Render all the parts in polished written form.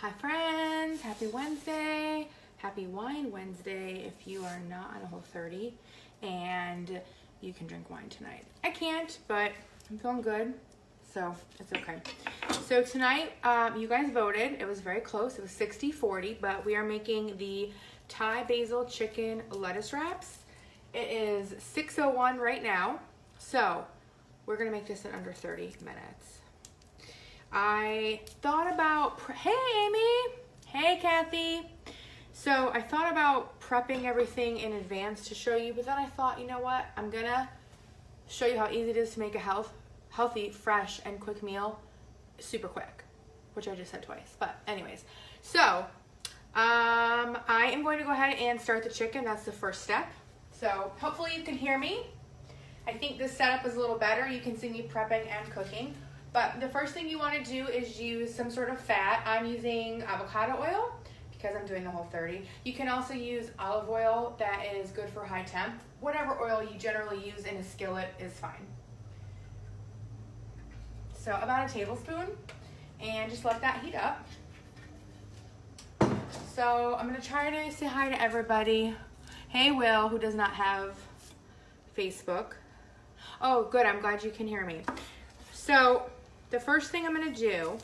Hi friends, happy Wednesday. Happy Wine Wednesday if you are not on a Whole30 and you can drink wine tonight. I can't, but I'm feeling good, so it's okay. So tonight, you guys voted. It was very close. It was 60-40, but we are making the Thai basil chicken lettuce wraps. It is 6:01 right now, so we're gonna make this in under 30 minutes. I thought about, hey Amy, hey Kathy. So I thought about prepping everything in advance to show you, but then I thought, you know what? I'm gonna show you how easy it is to make a healthy, fresh, and quick meal super quick, which I just said twice, but anyways. So I am going to go ahead and start the chicken. That's the first step. So hopefully you can hear me. I think this setup is a little better. You can see me prepping and cooking. But the first thing you want to do is use some sort of fat. I'm using avocado oil because I'm doing the Whole30. You can also use olive oil that is good for high temp. Whatever oil you generally use in a skillet is fine. So about a tablespoon, and just let that heat up. So I'm going to try to say hi to everybody. Hey Will, who does not have Facebook. Oh good, I'm glad you can hear me. So the first thing I'm going to do,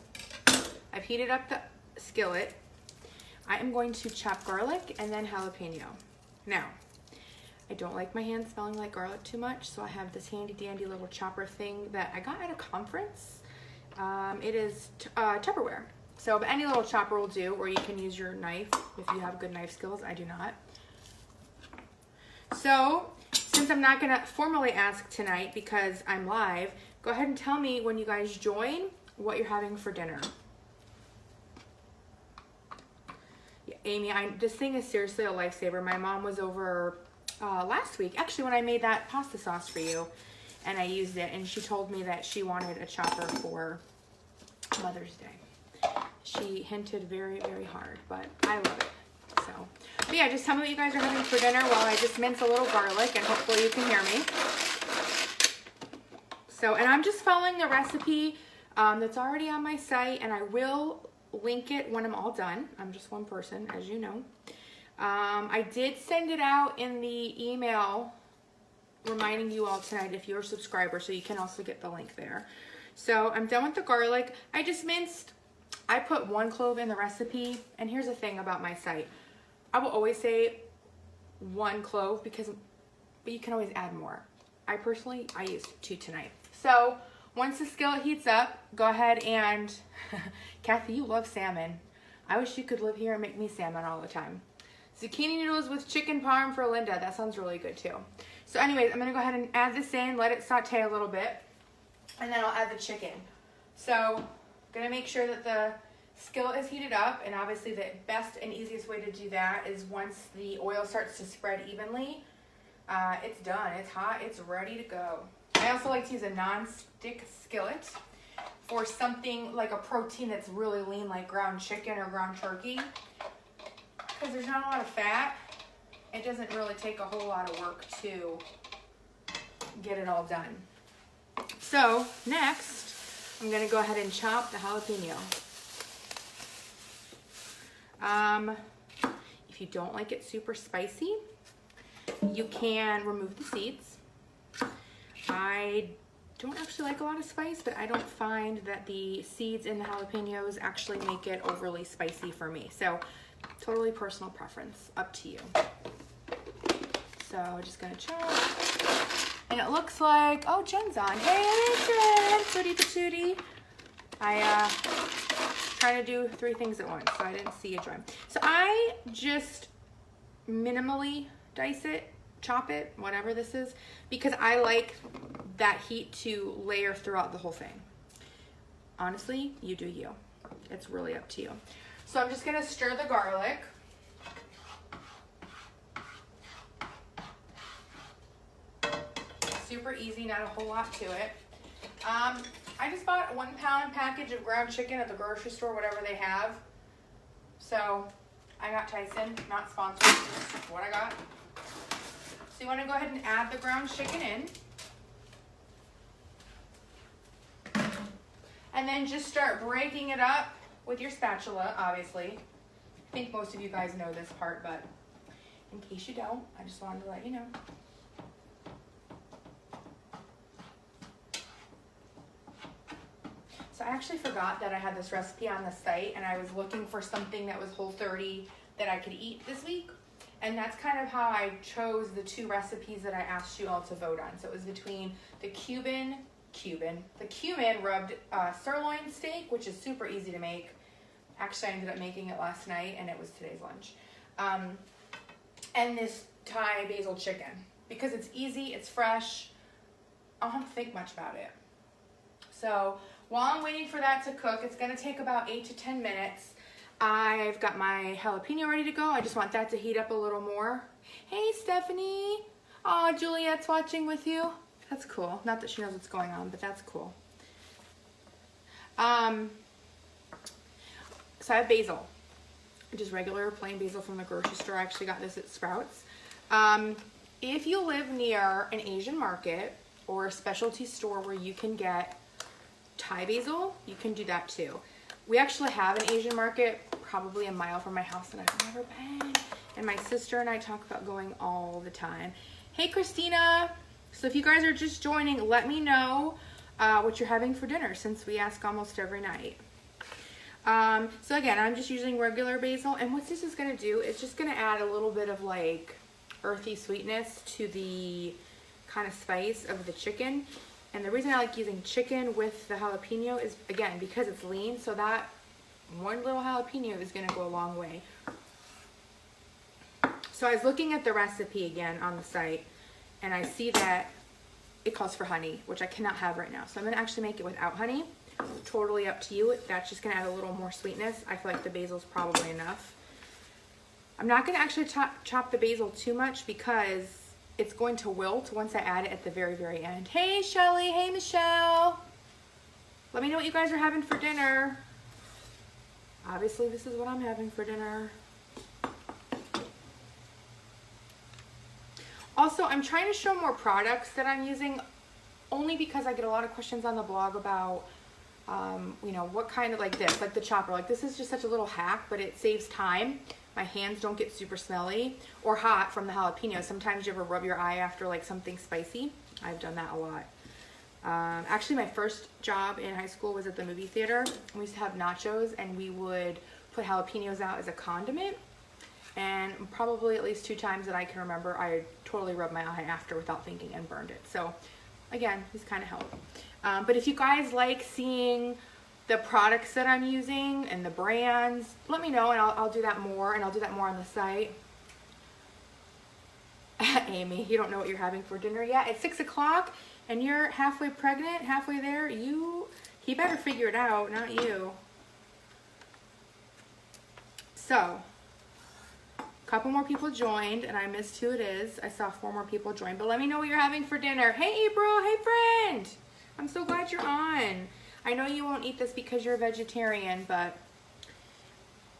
I've heated up the skillet. I am going to chop garlic and then jalapeno. Now, I don't like my hands smelling like garlic too much, so I have this handy dandy little chopper thing that I got at a conference. It is Tupperware. So any little chopper will do, or you can use your knife if you have good knife skills. I do not. So, since I'm not gonna formally ask tonight because I'm live, go ahead and tell me when you guys join what you're having for dinner. Yeah, Amy, this thing is seriously a lifesaver. My mom was over last week, actually, when I made that pasta sauce for you, and I used it, and she told me that she wanted a chopper for Mother's Day. She hinted very, very hard, but I love it. So, but yeah, just tell me what you guys are having for dinner while I just mince a little garlic, and hopefully you can hear me. So, and I'm just following the recipe that's already on my site, and I will link it when I'm all done. I'm just one person, as you know. I did send it out in the email reminding you all tonight if you're a subscriber, so you can also get the link there. So I'm done with the garlic. I just minced, I put 1 clove in the recipe, and here's the thing about my site. I will always say 1 clove but you can always add more. I used 2 tonight. So once the skillet heats up, go ahead and, Kathy, you love salmon. I wish you could live here and make me salmon all the time. Zucchini noodles with chicken parm for Linda. That sounds really good too. So anyways, I'm gonna go ahead and add this in, let it saute a little bit, and then I'll add the chicken. So I'm gonna make sure that the skillet is heated up, and obviously the best and easiest way to do that is once the oil starts to spread evenly, it's done, it's hot, it's ready to go. I also like to use a non-stick skillet for something like a protein that's really lean, like ground chicken or ground turkey. Because there's not a lot of fat, it doesn't really take a whole lot of work to get it all done. So next, I'm going to go ahead and chop the jalapeno. If you don't like it super spicy, you can remove the seeds. I don't actually like a lot of spice, but I don't find that the seeds in the jalapenos actually make it overly spicy for me. So totally personal preference, up to you. So we're just gonna chop. And it looks like, oh, Jen's on. Hey, Jen, Tootie patootie. I trying to do 3 things at once, so I didn't see you join. So I just minimally dice it, chop it, whatever this is, because I like that heat to layer throughout the whole thing. Honestly, you do you. It's really up to you. So I'm just gonna stir the garlic. Super easy, not a whole lot to it. I just bought a 1 pound package of ground chicken at the grocery store, whatever they have. So I got Tyson, not sponsored, just what I got. So you wanna go ahead and add the ground chicken in. And then just start breaking it up with your spatula, obviously. I think most of you guys know this part, but in case you don't, I just wanted to let you know. So I actually forgot that I had this recipe on the site, and I was looking for something that was Whole30 that I could eat this week. And that's kind of how I chose the 2 recipes that I asked you all to vote on. So it was between the cumin rubbed sirloin steak, which is super easy to make. Actually, I ended up making it last night, and it was today's lunch. And this Thai basil chicken. Because it's easy, it's fresh, I don't have to think much about it. So while I'm waiting for that to cook, it's going to take about 8 to 10 minutes. I've got my jalapeno ready to go. I just want that to heat up a little more. Hey, Stephanie. Oh, Juliet's watching with you. That's cool. Not that she knows what's going on, but that's cool. So I have basil. Just regular plain basil from the grocery store. I actually got this at Sprouts. If you live near an Asian market or a specialty store where you can get Thai basil, you can do that too. We actually have an Asian market probably a mile from my house, and I've never been. And my sister and I talk about going all the time. Hey, Christina. So if you guys are just joining, let me know what you're having for dinner, since we ask almost every night. So again, I'm just using regular basil, and what this is going to do is just going to add a little bit of like earthy sweetness to the kind of spice of the chicken. And the reason I like using chicken with the jalapeno is, again, because it's lean, so that one little jalapeno is going to go a long way. So I was looking at the recipe again on the site, and I see that it calls for honey, which I cannot have right now. So I'm going to actually make it without honey. Totally up to you. That's just going to add a little more sweetness. I feel like the basil's probably enough. I'm not going to actually chop the basil too much because it's going to wilt once I add it at the very, very end. Hey, Shelly. Hey, Michelle. Let me know what you guys are having for dinner. Obviously, this is what I'm having for dinner. Also, I'm trying to show more products that I'm using, only because I get a lot of questions on the blog about, you know, what kind of, like this, like the chopper. Like, this is just such a little hack, but it saves time. My hands don't get super smelly or hot from the jalapeno. Sometimes you ever rub your eye after like something spicy. I've done that a lot. Actually, my first job in high school was at the movie theater. We used to have nachos, and we would put jalapenos out as a condiment. And probably at least 2 times that I can remember, I totally rubbed my eye after without thinking and burned it. So again, these kind of help. But if you guys like seeing the products that I'm using and the brands, let me know, and I'll do that more, and I'll do that more on the site. Amy, you don't know what you're having for dinner yet? It's 6 o'clock and you're halfway pregnant, halfway there. He better figure it out, not you. So, a couple more people joined, and I missed who it is. I saw 4 more people join, but let me know what you're having for dinner. Hey, April. Hey, friend. I'm so glad you're on. I know you won't eat this because you're a vegetarian, but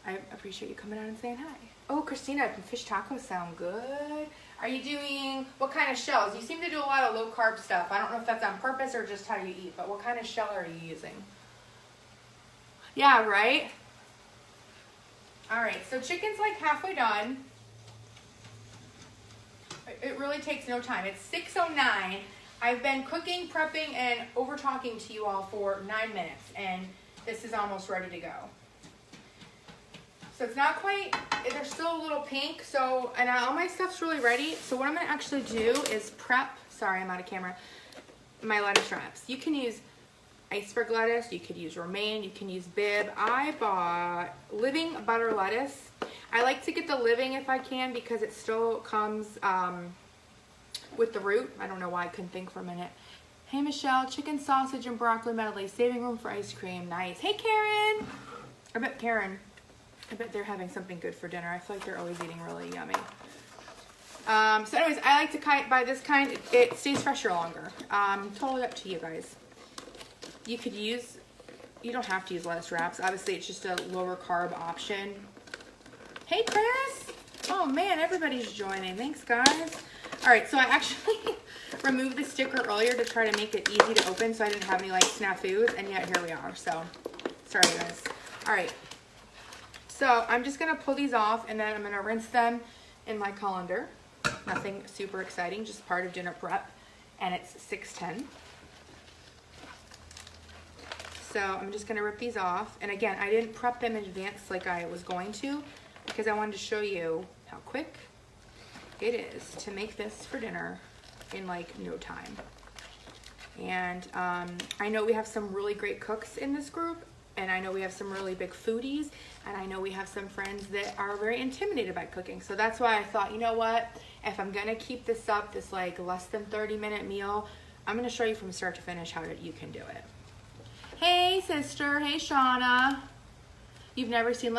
I appreciate you coming on and saying hi. Oh, Christina, fish tacos sound good. Are you doing, what kind of shells? You seem to do a lot of low-carb stuff. I don't know if that's on purpose or just how you eat, but what kind of shell are you using? Yeah, right? All right, so chicken's like halfway done. It really takes no time. It's 6:09. I've been cooking, prepping, and over-talking to you all for 9 minutes, and this is almost ready to go. So it's not quite, they're still a little pink, so, and all my stuff's really ready. So what I'm gonna actually do is prep, sorry, I'm out of camera, my lettuce wraps. You can use iceberg lettuce, you could use romaine, you can use Bib. I bought living butter lettuce. I like to get the living if I can because it still comes with the root. I don't know why I couldn't think for a minute. Hey Michelle, chicken sausage and broccoli medley, saving room for ice cream, nice. Hey Karen, I bet they're having something good for dinner. I feel like they're always eating really yummy. So anyways, I like to buy this kind. It stays fresher longer. Totally up to you guys. You could use, you don't have to use lettuce wraps. Obviously, it's just a lower carb option. Hey, Chris. Oh, man, everybody's joining. Thanks, guys. All right, so I actually removed the sticker earlier to try to make it easy to open so I didn't have any, like, snafus, and yet here we are. So, sorry, guys. All right. So I'm just gonna pull these off and then I'm gonna rinse them in my colander. Nothing super exciting, just part of dinner prep. And it's 6:10. So I'm just gonna rip these off. And again, I didn't prep them in advance like I was going to because I wanted to show you how quick it is to make this for dinner in like no time. And I know we have some really great cooks in this group, and I know we have some really big foodies, and I know we have some friends that are very intimidated by cooking. So that's why I thought, you know what, if I'm gonna keep this up, this like less than 30-minute meal, I'm gonna show you from start to finish how you can do it. Hey sister, hey Shauna. You've never seen,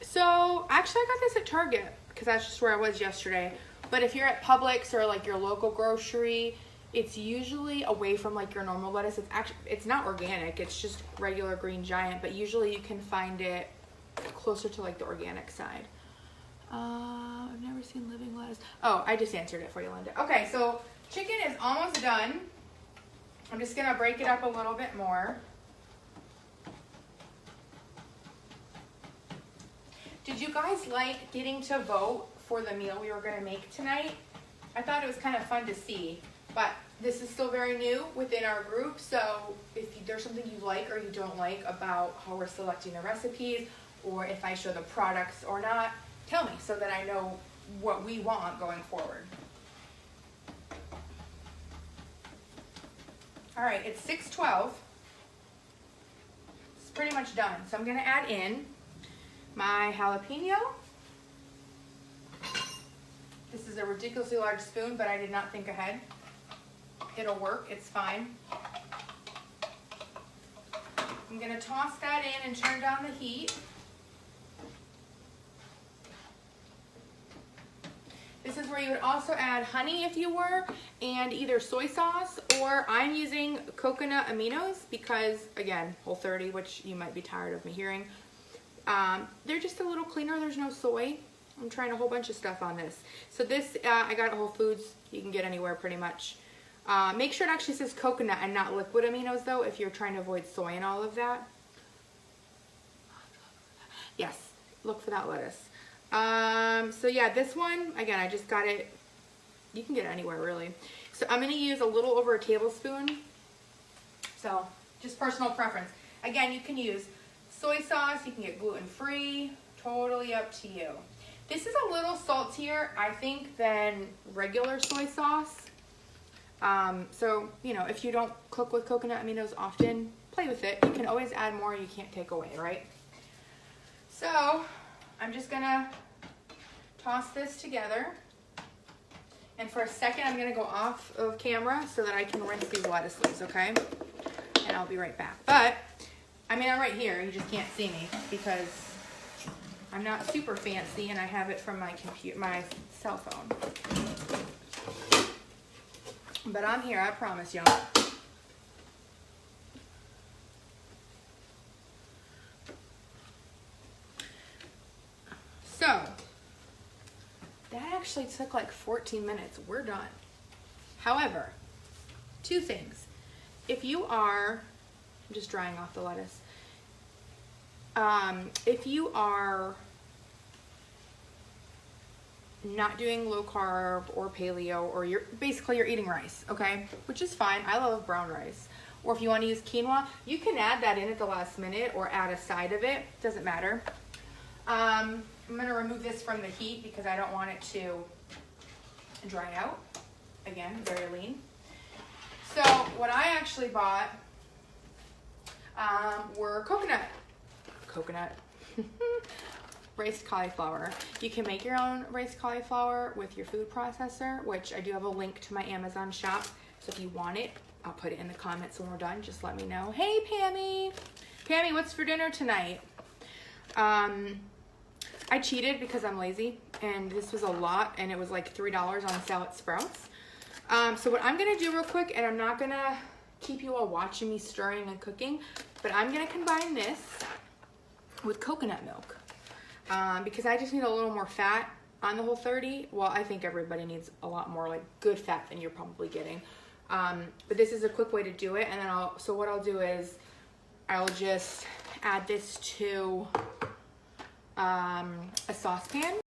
so actually I got this at Target because that's just where I was yesterday. But if you're at Publix or like your local grocery, it's usually away from like your normal lettuce. It's not organic, it's just regular green giant, but usually you can find it closer to like the organic side. I've never seen living lettuce. Oh, I just answered it for you, Linda. Okay, so chicken is almost done. I'm just gonna break it up a little bit more. Did you guys like getting to vote for the meal we were gonna make tonight? I thought it was kind of fun to see, but this is still very new within our group, so if there's something you like or you don't like about how we're selecting the recipes, or if I show the products or not, tell me so that I know what we want going forward. All right, it's 6:12. It's pretty much done. So I'm gonna add in my jalapeno. This is a ridiculously large spoon, but I did not think ahead. It'll work, it's fine. I'm gonna toss that in and turn down the heat. This is where you would also add honey if you were, and either soy sauce, or I'm using coconut aminos because, again, Whole30, which you might be tired of me hearing. They're just a little cleaner, there's no soy. I'm trying a whole bunch of stuff on this. So this, I got at Whole Foods, you can get anywhere pretty much. Make sure it actually says coconut and not liquid aminos though, if you're trying to avoid soy and all of that. Yes, look for that lettuce. So yeah, this one, again, I just got it, you can get it anywhere really. So I'm gonna use a little over a tablespoon. So just personal preference. Again, you can use soy sauce, you can get gluten-free, totally up to you. This is a little saltier, I think, than regular soy sauce. So, you know, if you don't cook with coconut aminos often, play with it. You can always add more, you can't take away, right? So, I'm just gonna toss this together. And for a second, I'm gonna go off of camera so that I can rinse these lettuce leaves, okay? And I'll be right back. But, I mean, I'm right here, you just can't see me because I'm not super fancy and I have it from my my cell phone. But I'm here, I promise y'all. So, that actually took like 14 minutes. We're done. However, two things. If you are, I'm just drying off the lettuce. If you are not doing low carb or paleo, or you're eating rice, okay, which is fine. I love brown rice. Or if you want to use quinoa, you can add that in at the last minute or add a side of it, doesn't matter. I'm going to remove this from the heat because I don't want it to dry out. Again, very lean. So what I actually bought were coconut raised cauliflower. You can make your own raised cauliflower with your food processor, which I do have a link to my Amazon shop. So if you want it, I'll put it in the comments when we're done. Just let me know. Hey, Pammy. Pammy, what's for dinner tonight? I cheated because I'm lazy, and this was a lot, and it was like $3 on sale at Sprouts. So what I'm gonna do real quick, and I'm not gonna keep you all watching me stirring and cooking, but I'm gonna combine this with coconut milk. Because I just need a little more fat on the Whole30. Well, I think everybody needs a lot more like good fat than you're probably getting. But this is a quick way to do it. And then what I'll do is I'll just add this to a saucepan.